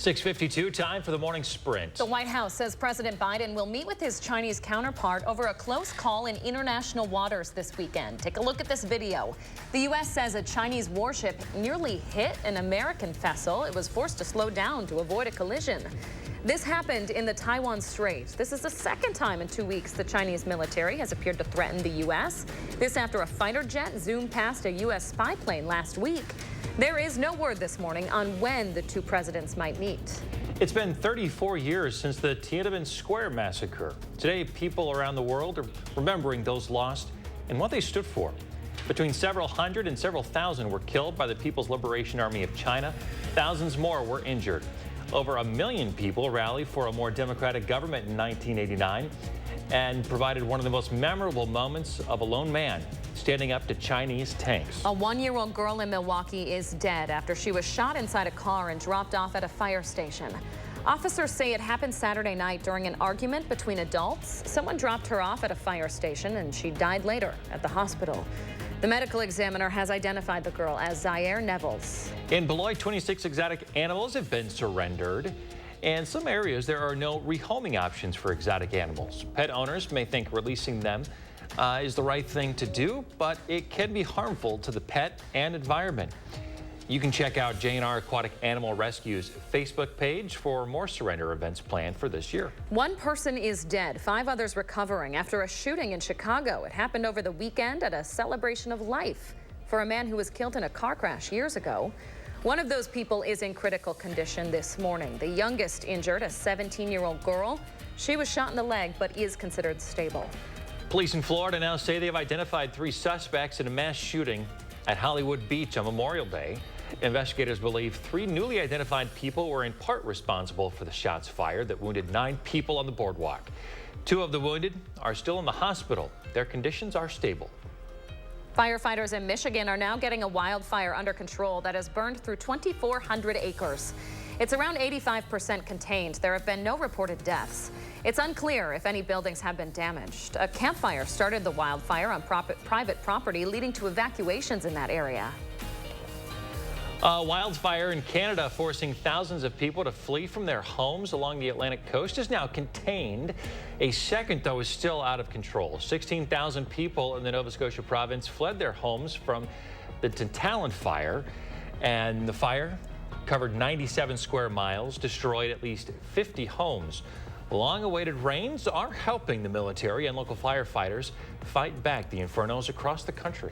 6:52, time for the morning sprint. The White House says President Biden will meet with his Chinese counterpart over a close call in international waters this weekend. Take a look at this video. The U.S. says a Chinese warship nearly hit an American vessel. It was forced to slow down to avoid a collision. This happened in the Taiwan Strait. This is the second time in 2 weeks the Chinese military has appeared to threaten the U.S. This after a fighter jet zoomed past a U.S. spy plane last week. There is no word this morning on when the two presidents might meet. It's been 34 years since the Tiananmen Square massacre. Today, people around the world are remembering those lost and what they stood for. Between several hundred and several thousand were killed by the People's Liberation Army of China. Thousands more were injured. Over 1 million people rallied for a more democratic government in 1989 and provided one of the most memorable moments of a lone man standing up to Chinese tanks. A 1-year-old girl in Milwaukee is dead after she was shot inside a car and dropped off at a fire station. Officers say it happened Saturday night during an argument between adults. Someone dropped her off at a fire station and she died later at the hospital. The medical examiner has identified the girl as Zaire Nevels. In Beloit, 26 exotic animals have been surrendered. In some areas, there are no rehoming options for exotic animals. Pet owners may think releasing them is the right thing to do, but it can be harmful to the pet and environment. You can check out J&R Aquatic Animal Rescue's Facebook page for more surrender events planned for this year. 1 person is dead, 5 others recovering after a shooting in Chicago. It happened over the weekend at a celebration of life for a man who was killed in a car crash years ago. One of those people is in critical condition this morning. The youngest injured, a 17-year-old girl. She was shot in the leg but is considered stable. Police in Florida now say they've identified 3 suspects in a mass shooting at Hollywood Beach on Memorial Day. Investigators believe 3 newly identified people were in part responsible for the shots fired that wounded 9 people on the boardwalk. 2 of the wounded are still in the hospital. Their conditions are stable. Firefighters in Michigan are now getting a wildfire under control that has burned through 2,400 acres. It's around 85% contained. There have been no reported deaths. It's unclear if any buildings have been damaged. A campfire started the wildfire on private property, leading to evacuations in that area. A wildfire in Canada forcing thousands of people to flee from their homes along the Atlantic coast is now contained. A second, though, is still out of control. 16,000 people in the Nova Scotia province fled their homes from the Tiananmen fire, and the fire covered 97 square miles, destroyed at least 50 homes. Long-awaited rains are helping the military and local firefighters fight back the infernos across the country.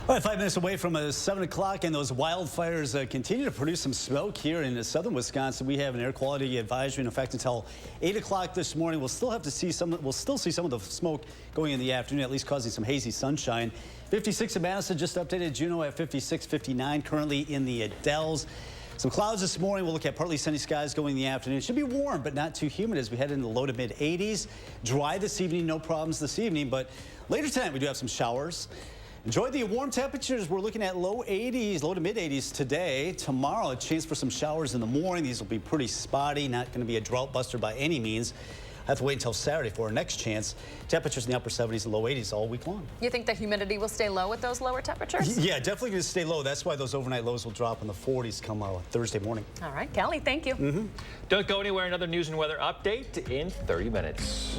All right, 5 minutes away from 7 o'clock, and those wildfires continue to produce some smoke here in southern Wisconsin. We have an air quality advisory in effect until 8 o'clock this morning. We'll still see some of the smoke going in the afternoon, at least causing some hazy sunshine. 56 in Madison, just updated. Juneau at 56, 59 currently in the Dells. Some clouds this morning. We'll look at partly sunny skies going in the afternoon. It should be warm, but not too humid as we head into the low to mid 80s. Dry this evening, no problems this evening, but later tonight we do have some showers. Enjoy the warm temperatures. We're looking at low 80s, low to mid 80s today. Tomorrow, a chance for some showers in the morning. These will be pretty spotty, not going to be a drought buster by any means. Have to wait until Saturday for our next chance. Temperatures in the upper 70s and low 80s all week long. You think the humidity will stay low with those lower temperatures? Yeah, definitely going to stay low. That's why those overnight lows will drop in the 40s come Thursday morning. All right, Kelly, thank you. Don't go anywhere. Another news and weather update in 30 minutes.